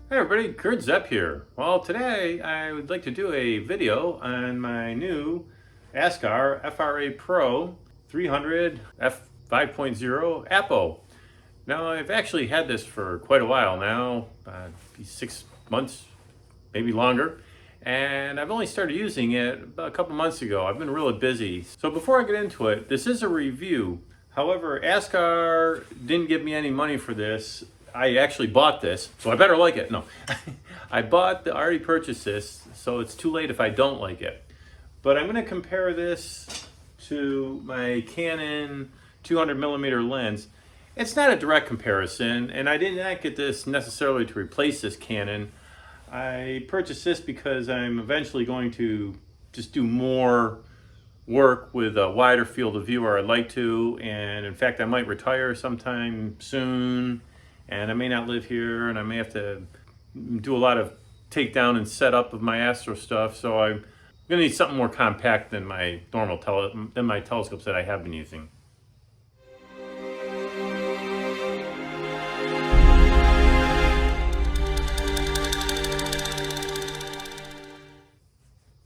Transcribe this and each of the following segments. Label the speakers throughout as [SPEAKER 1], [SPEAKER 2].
[SPEAKER 1] Hey everybody, Kurt Zepp here. Well, today I would like to do a video on my new Askar FRA Pro 300 f5.0 Apo. Now, I've actually had this for quite a while now, 6 months, maybe longer, and I've only started using it about a couple months ago. I've been really busy. So before I get into it, this is a review. However, Askar didn't give me any money for this. I actually bought this, so I better like it. No, I already purchased this, so it's too late if I don't like it. But I'm going to compare this to my Canon 200mm lens. It's not a direct comparison, and I did not get this necessarily to replace this Canon. I purchased this because I'm eventually going to just do more work with a wider field of view, or I'd like to, and in fact I might retire sometime soon. And I may not live here, and I may have to do a lot of takedown and setup of my Astro stuff. So I'm gonna need something more compact than my normal telescopes that I have been using.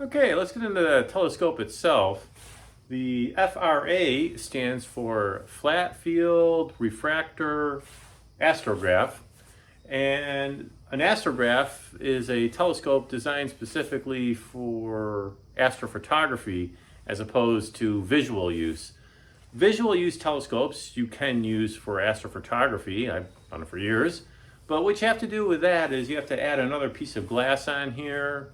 [SPEAKER 1] Okay, let's get into the telescope itself. The FRA stands for Flat Field Refractor Astrograph, and an astrograph is a telescope designed specifically for astrophotography as opposed to visual use. Visual use telescopes you can use for astrophotography. I've done it for years, but what you have to do with that is you have to add another piece of glass on here.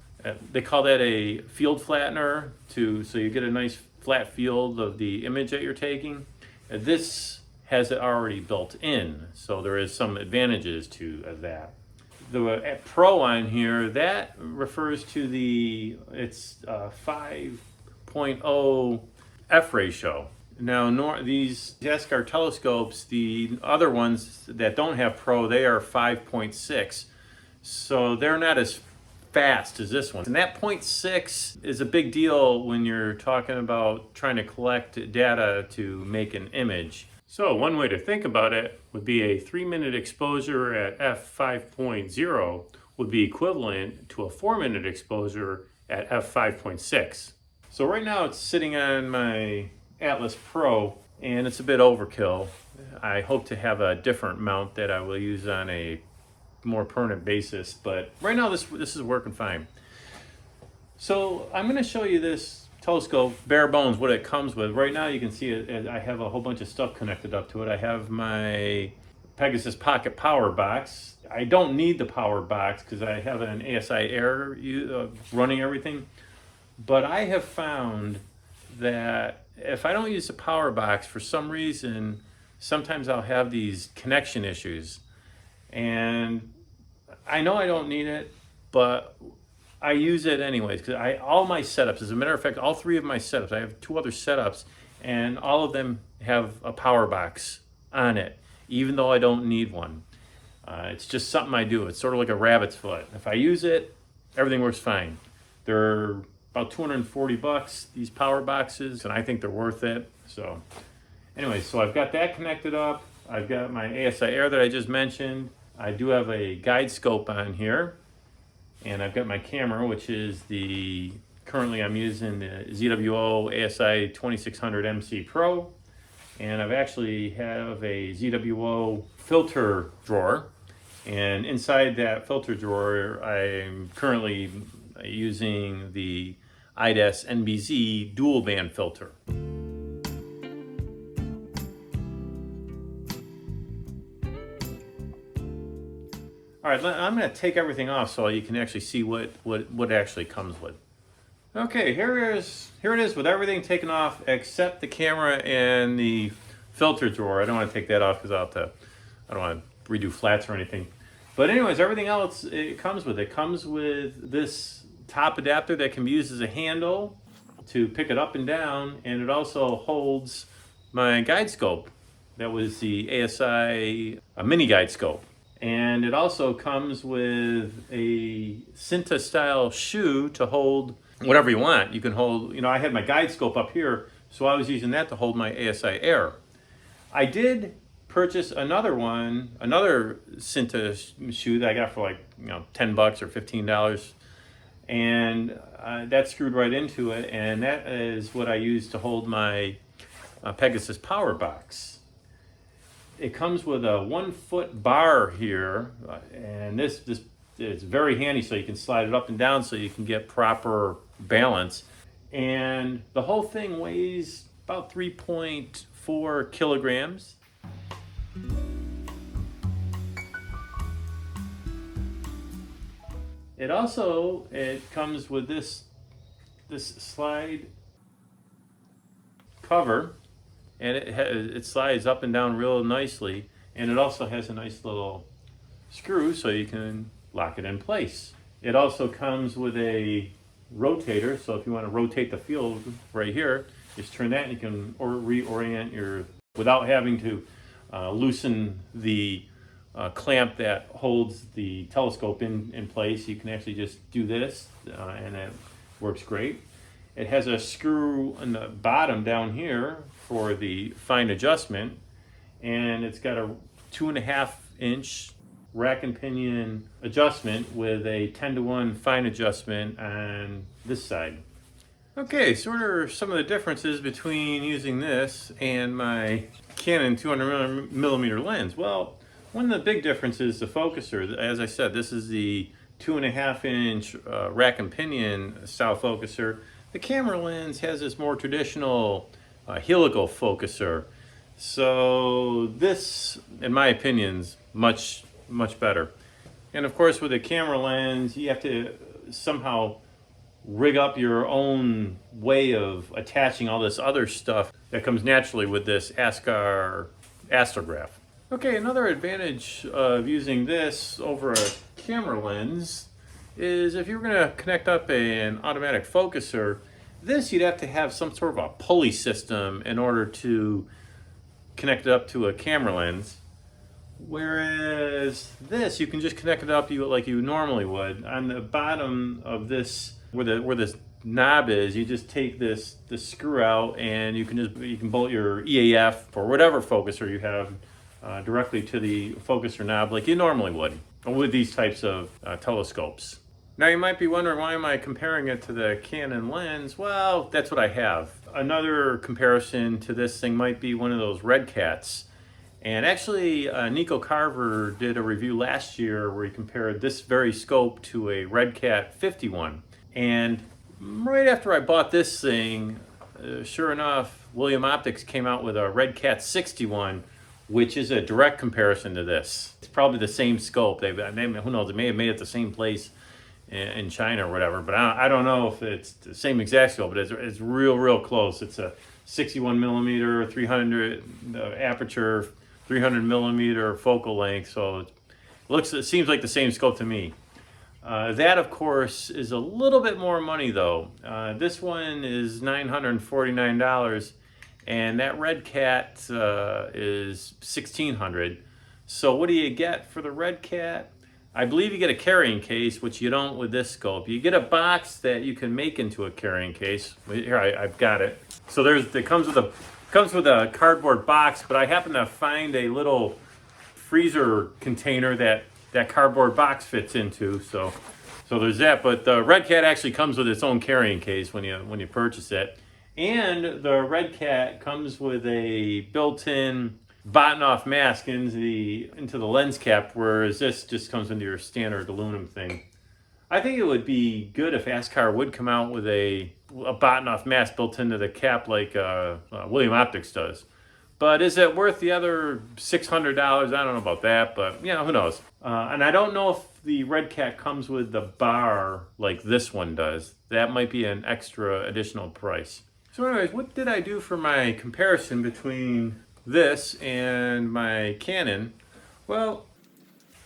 [SPEAKER 1] They call that a field flattener, so you get a nice flat field of the image that you're taking. This has it already built in, so there is some advantages to that. The Pro on here, that refers to it's 5.0 f ratio. Now these Askar telescopes, the other ones that don't have Pro, they are 5.6, so they're not as fast as this one. And that 0.6 is a big deal when you're talking about trying to collect data to make an image. So one way to think about it would be a 3-minute exposure at f5.0 would be equivalent to a 4-minute exposure at f5.6. So right now it's sitting on my Atlas Pro and it's a bit overkill. I hope to have a different mount that I will use on a more permanent basis, but right now this is working fine. So I'm going to show you this telescope, bare bones, what it comes with. Right now you can see it, I have a whole bunch of stuff connected up to it. I have my Pegasus Pocket Power Box. I don't need the power box because I have an ASI Air running everything, but I have found that if I don't use the power box for some reason, sometimes I'll have these connection issues. And I know I don't need it, but I use it anyways because all my setups, as a matter of fact, all 3 of my setups, I have 2 other setups, and all of them have a power box on it, even though I don't need one. It's just something I do. It's sort of like a rabbit's foot. If I use it, everything works fine. They're about 240 bucks, these power boxes, and I think they're worth it. So anyway, so I've got that connected up. I've got my ASI Air that I just mentioned. I do have a guide scope on here. And I've got my camera, which is currently I'm using the ZWO ASI 2600 MC Pro. And I've actually have a ZWO filter drawer. And inside that filter drawer, I'm currently using the IDAS NBZ dual band filter. All right, I'm going to take everything off so you can actually see what it actually comes with. Okay, here it is with everything taken off except the camera and the filter drawer. I don't want to take that off because I don't want to redo flats or anything. But anyways, everything else it comes with. It comes with this top adapter that can be used as a handle to pick it up and down, and it also holds my guide scope. That was the ASI mini guide scope. And it also comes with a Cinta style shoe to hold whatever you want. You can hold, I had my guide scope up here, so I was using that to hold my ASI Air. I did purchase another one, another Cinta shoe that I got for like, you know, $10 or $15, and that screwed right into it, and that is what I use to hold my Pegasus power box. It comes with a 1-foot bar here, and this it's very handy, so you can slide it up and down so you can get proper balance. And the whole thing weighs about 3.4 kilograms. It comes with this slide cover, and it slides up and down real nicely, and it also has a nice little screw so you can lock it in place. It also comes with a rotator, so if you want to rotate the field right here, just turn that and you can reorient without having to loosen the clamp that holds the telescope in place. You can actually just do this, and it works great. It has a screw on the bottom down here for the fine adjustment, and it's got a 2.5-inch rack and pinion adjustment with a 10-to-1 fine adjustment on this side. Okay, so what are some of the differences between using this and my Canon 200mm lens? Well, one of the big differences is the focuser. As I said, this is the 2.5-inch rack and pinion style focuser. The camera lens has this more traditional helical focuser. So this, in my opinion, is much better. And of course, with a camera lens, you have to somehow rig up your own way of attaching all this other stuff that comes naturally with this Askar astrograph. Okay, another advantage of using this over a camera lens is if you're going to connect up an automatic focuser, this you'd have to have some sort of a pulley system in order to connect it up to a camera lens. Whereas this, you can just connect it up like you normally would. On the bottom of this, where this knob is, you just take this screw out, and you can bolt your EAF or whatever focuser you have directly to the focuser knob like you normally would with these types of telescopes. Now you might be wondering, why am I comparing it to the Canon lens? Well, that's what I have. Another comparison to this thing might be one of those RedCats. And actually, Nico Carver did a review last year where he compared this very scope to a RedCat 51. And right after I bought this thing, sure enough, William Optics came out with a RedCat 61, which is a direct comparison to this. It's probably the same scope. Who knows, they may have made it the same place in China or whatever, but I don't know if it's the same exact scope, but it's real close. It's a 61mm, 300 aperture, 300mm focal length, so it seems like the same scope to me. That, of course, is a little bit more money, though. This one is $949, and that RedCat is $1,600. So what do you get for the RedCat? I believe you get a carrying case, which you don't with this scope. You get a box that you can make into a carrying case. Here, I've got it. So it comes with a cardboard box, but I happen to find a little freezer container that cardboard box fits into. So there's that. But the RedCat actually comes with its own carrying case when you purchase it. And the RedCat comes with a built-in button-off mask into the lens cap, whereas this just comes into your standard aluminum thing. I think it would be good if Askar would come out with a button-off mask built into the cap like William Optics does. But is it worth the other $600? I don't know about that, but who knows. And I don't know if the RedCat comes with the bar like this one does. That might be an extra additional price. So anyways, what did I do for my comparison between this and my Canon? Well,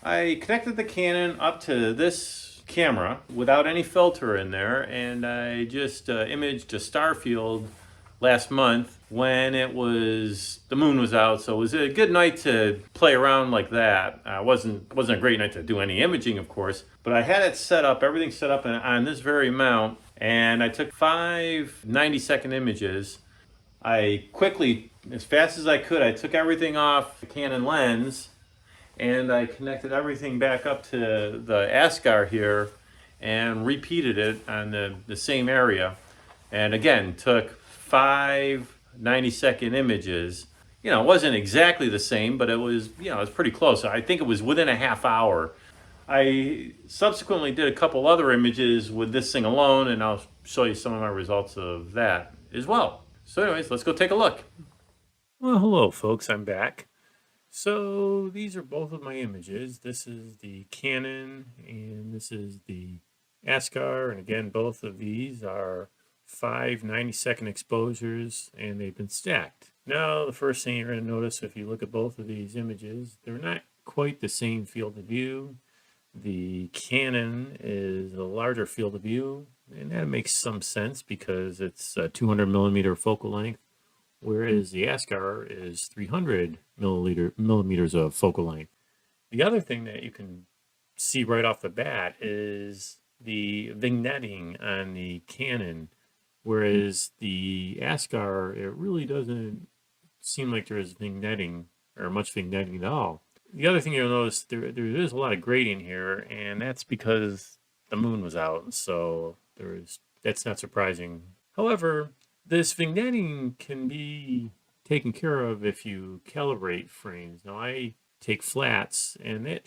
[SPEAKER 1] I connected the Canon up to this camera without any filter in there, and I just imaged a star field last month when the moon was out, so it was a good night to play around like that. Wasn't a great night to do any imaging, of course, but I had it set up, everything set up on this very mount, and I took 5 90-second images. I quickly as fast as I could, I took everything off the Canon lens and I connected everything back up to the Askar here and repeated it on the same area. And again, took 5 90-second images. You know, it wasn't exactly the same, but it was, you know, it was pretty close. I think it was within a half hour. I subsequently did a couple other images with this thing alone, and I'll show you some of my results of that as well. So anyways, let's go take a look. Well, hello folks, I'm back. So these are both of my images. This is the Canon and this is the Askar, and again, both of these are 5 90-second exposures and they've been stacked. Now, the first thing you're going to notice if you look at both of these images, they're not quite the same field of view. The Canon is a larger field of view, and that makes some sense because it's a 200 millimeter focal length, whereas the Askar is 300 millimeters of focal length. The other thing that you can see right off the bat is the vignetting on the Canon, whereas the Askar, it really doesn't seem like there is vignetting or much vignetting at all. The other thing you'll notice, there is a lot of grading here, and that's because the moon was out, so that's not surprising. However, this vignetting can be taken care of if you calibrate frames. Now, I take flats, and that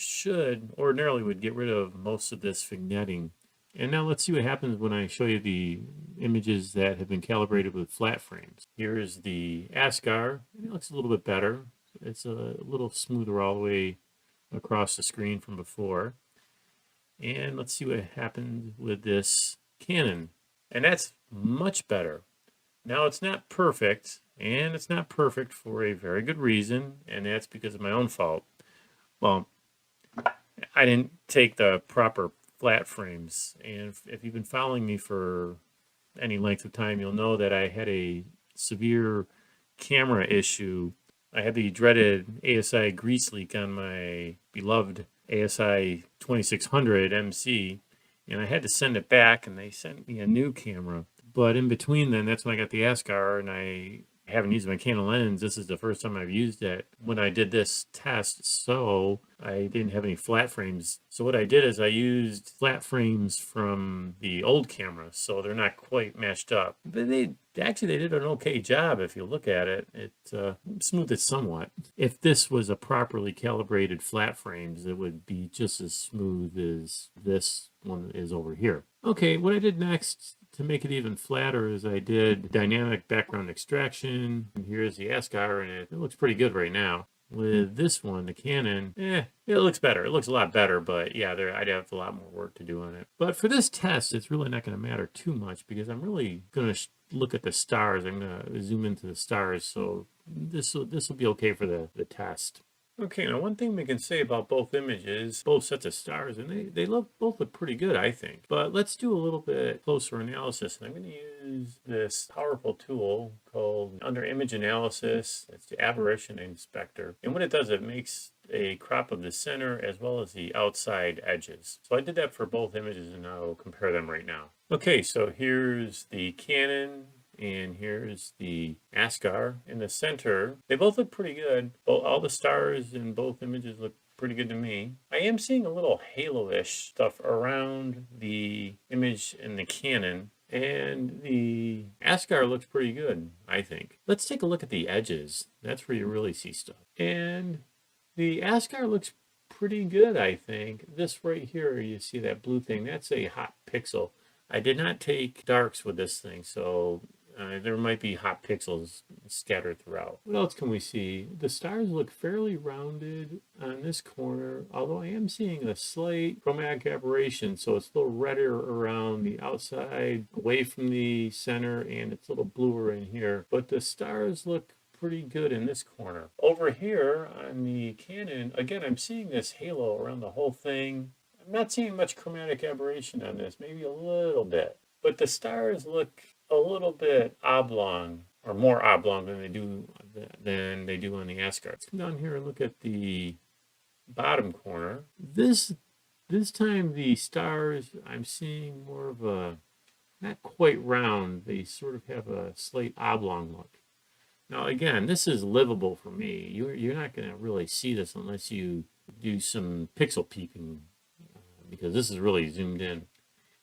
[SPEAKER 1] ordinarily would get rid of most of this vignetting. And now let's see what happens when I show you the images that have been calibrated with flat frames. Here's the Askar, and it looks a little bit better. It's a little smoother all the way across the screen from before. And let's see what happened with this Canon. And that's much better. Now, it's not perfect, and it's not perfect for a very good reason, and that's because of my own fault. Well, I didn't take the proper flat frames, and if you've been following me for any length of time, you'll know that I had a severe camera issue. I had the dreaded ASI grease leak on my beloved ASI 2600 MC, and I had to send it back, and they sent me a new camera. But in between then, that's when I got the Askar, and I haven't used my Canon lens. This is the first time I've used it when I did this test, so I didn't have any flat frames. So what I did is I used flat frames from the old camera, so they're not quite matched up. But they did an okay job if you look at it. It smoothed it somewhat. If this was a properly calibrated flat frames, it would be just as smooth as this one is over here. Okay, what I did next to make it even flatter is I did dynamic background extraction. And here's the Askar, and it looks pretty good right now. With this one, the Canon, it looks better. It looks a lot better, but yeah, I'd have a lot more work to do on it. But for this test, it's really not going to matter too much because I'm really going to look at the stars. I'm going to zoom into the stars, so this will be okay for the test. Okay, now one thing we can say about both images, both sets of stars, and they both look pretty good, I think. But let's do a little bit closer analysis, and I'm going to use this powerful tool called under image analysis. It's the aberration inspector, and what it does, it makes a crop of the center as well as the outside edges. So I did that for both images, and I'll compare them right now. Okay, so here's the Canon, and here's the Askar in the center. They both look pretty good. All the stars in both images look pretty good to me. I am seeing a little halo-ish stuff around the image in the Canon, and the Askar looks pretty good, I think. Let's take a look at the edges. That's where you really see stuff. And the Askar looks pretty good, I think. This right here, you see that blue thing, that's a hot pixel. I did not take darks with this thing, so there might be hot pixels scattered throughout. What else can we see? The stars look fairly rounded on this corner, although I am seeing a slight chromatic aberration, so it's a little redder around the outside, away from the center, and it's a little bluer in here. But the stars look pretty good in this corner. Over here on the Canon, again, I'm seeing this halo around the whole thing. I'm not seeing much chromatic aberration on this, maybe a little bit. But the stars look a little bit oblong, or more oblong than they do on the Askar. Let's come down here and look at the bottom corner. This time the stars, I'm seeing more of a, not quite round, they sort of have a slight oblong look. Now, again, this is livable for me. You're not going to really see this unless you do some pixel peeping, because this is really zoomed in.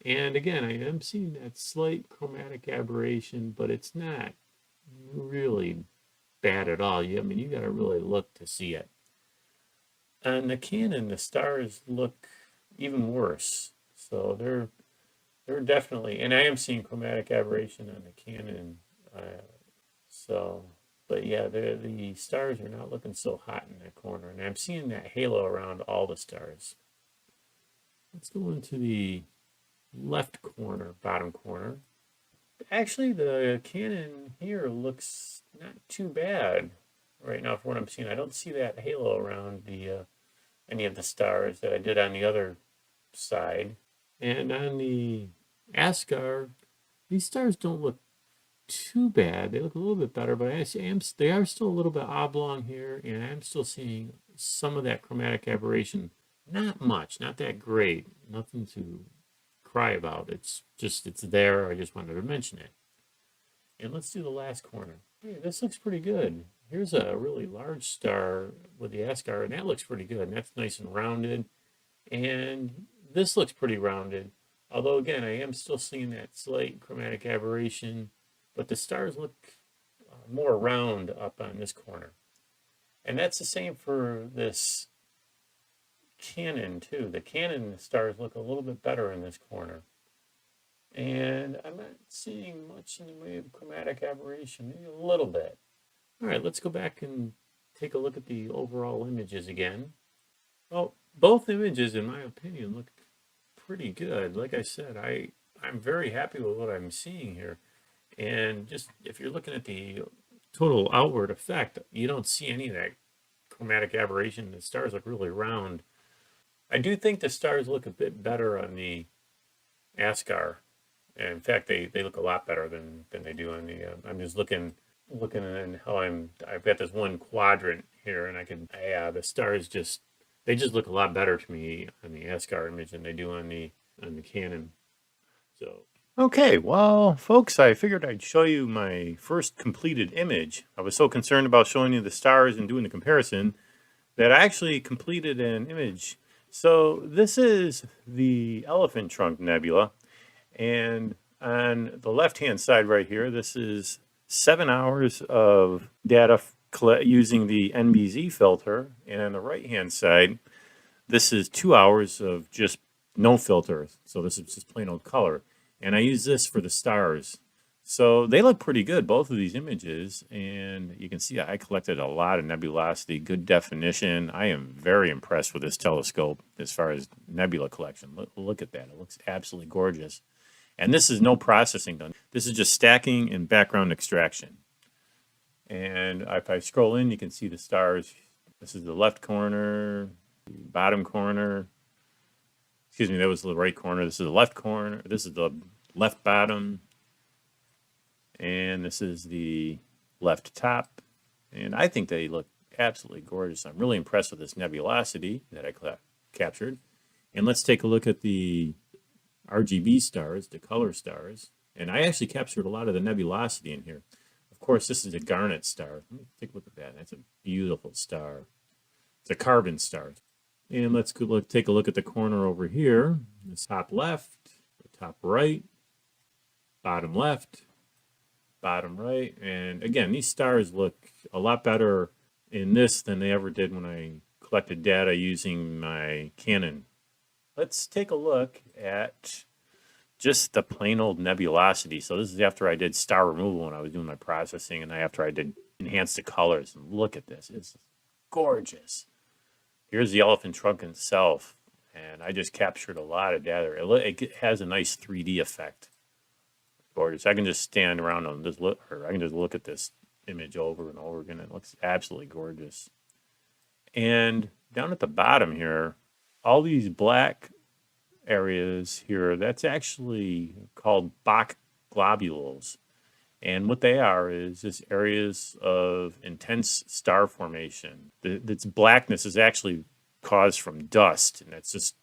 [SPEAKER 1] And again, I am seeing that slight chromatic aberration, but it's not really bad at all. I mean, you got to really look to see it. On the Canon, the stars look even worse. So they're definitely, and I am seeing chromatic aberration on the Canon. But yeah, the stars are not looking so hot in that corner, and I'm seeing that halo around all the stars. Let's go into the left corner, bottom corner. Actually, the Canon here looks not too bad right now for what I'm seeing. I don't see that halo around the any of the stars that I did on the other side. And on the Askar, these stars don't look too bad. They look a little bit better, but they are still a little bit oblong here, and I'm still seeing some of that chromatic aberration. Not much, not that great, nothing to cry about. It's there. I just wanted to mention it. And let's do the last corner. Hey, this looks pretty good. Here's a really large star with the Askar, and that looks pretty good. And that's nice and rounded. And this looks pretty rounded. Although, again, I am still seeing that slight chromatic aberration, but the stars look more round up on this corner. And that's the same for this Canon, too. The Canon stars look a little bit better in this corner. And I'm not seeing much in the way of chromatic aberration, maybe a little bit. All right, let's go back and take a look at the overall images again. Well, both images, in my opinion, look pretty good. Like I said, I'm very happy with what I'm seeing here. And just if you're looking at the total outward effect, you don't see any of that chromatic aberration. The stars look really round. I do think the stars look a bit better on the Askar. And in fact, they look a lot better than they do on the. I'm just looking at how I've got this one quadrant here, and the stars they just look a lot better to me on the Askar image than they do on the Canon. So. Okay, well, folks, I figured I'd show you my first completed image. I was so concerned about showing you the stars and doing the comparison that I actually completed an image. So this is the Elephant Trunk Nebula, and on the left-hand side right here, this is 7 hours of data using the NBZ filter, and on the right-hand side, this is 2 hours of just no filter. So this is just plain old color, and I use this for the stars. So they look pretty good, both of these images, and you can see I collected a lot of nebulosity, good definition. I am very impressed with this telescope as far as nebula collection. Look at that. It looks absolutely gorgeous. And this is no processing done. This is just stacking and background extraction. And if I scroll in, you can see the stars. This is the left corner, bottom corner. Excuse me, that was the right corner. This is the left corner. This is the left bottom. And this is the left top. And I think they look absolutely gorgeous. I'm really impressed with this nebulosity that I captured. And let's take a look at the RGB stars, the color stars. And I actually captured a lot of the nebulosity in here. Of course, this is a garnet star. Let me take a look at that. That's a beautiful star. It's a carbon star. And let's take a look at the corner over here. The top left, the top right, bottom left, bottom right. And again, these stars look a lot better in this than they ever did when I collected data using my Canon. Let's take a look at just the plain old nebulosity. So this is after I did star removal when I was doing my processing, and after I did enhance the colors. And look at this. It's gorgeous. Here's the elephant trunk itself, and I just captured a lot of data. It has a nice 3D effect. Gorgeous. I can just stand around and just look, or I can just look at this image over and over again. It looks absolutely gorgeous. And down at the bottom here, all these black areas here, that's actually called Bach globules. And what they are is just areas of intense star formation. This blackness is actually caused from dust, and it's just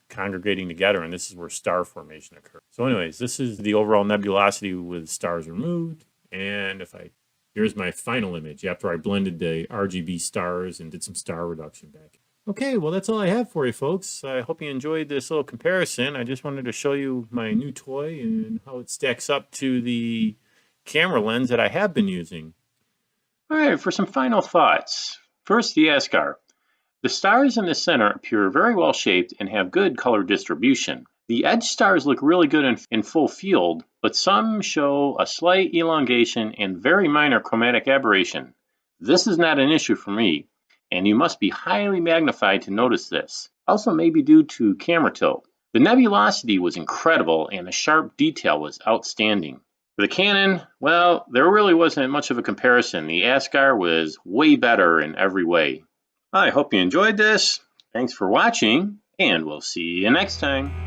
[SPEAKER 1] congregating together, and this is where star formation occurs. So anyways, this is the overall nebulosity with stars removed. And if I Here's my final image after I blended the RGB stars and did some star reduction back. Okay, well, that's all I have for you, folks. I hope you enjoyed this little comparison. I just wanted to show you my new toy and how it stacks up to the camera lens that I have been using. All right, for some final thoughts. First, the Askar. The stars in the center appear very well shaped and have good color distribution. The edge stars look really good in full field, but some show a slight elongation and very minor chromatic aberration. This is not an issue for me, and you must be highly magnified to notice this. Also may be due to camera tilt. The nebulosity was incredible and the sharp detail was outstanding. For the Canon, well, there really wasn't much of a comparison. The Askar was way better in every way. I hope you enjoyed this. Thanks for watching, and we'll see you next time.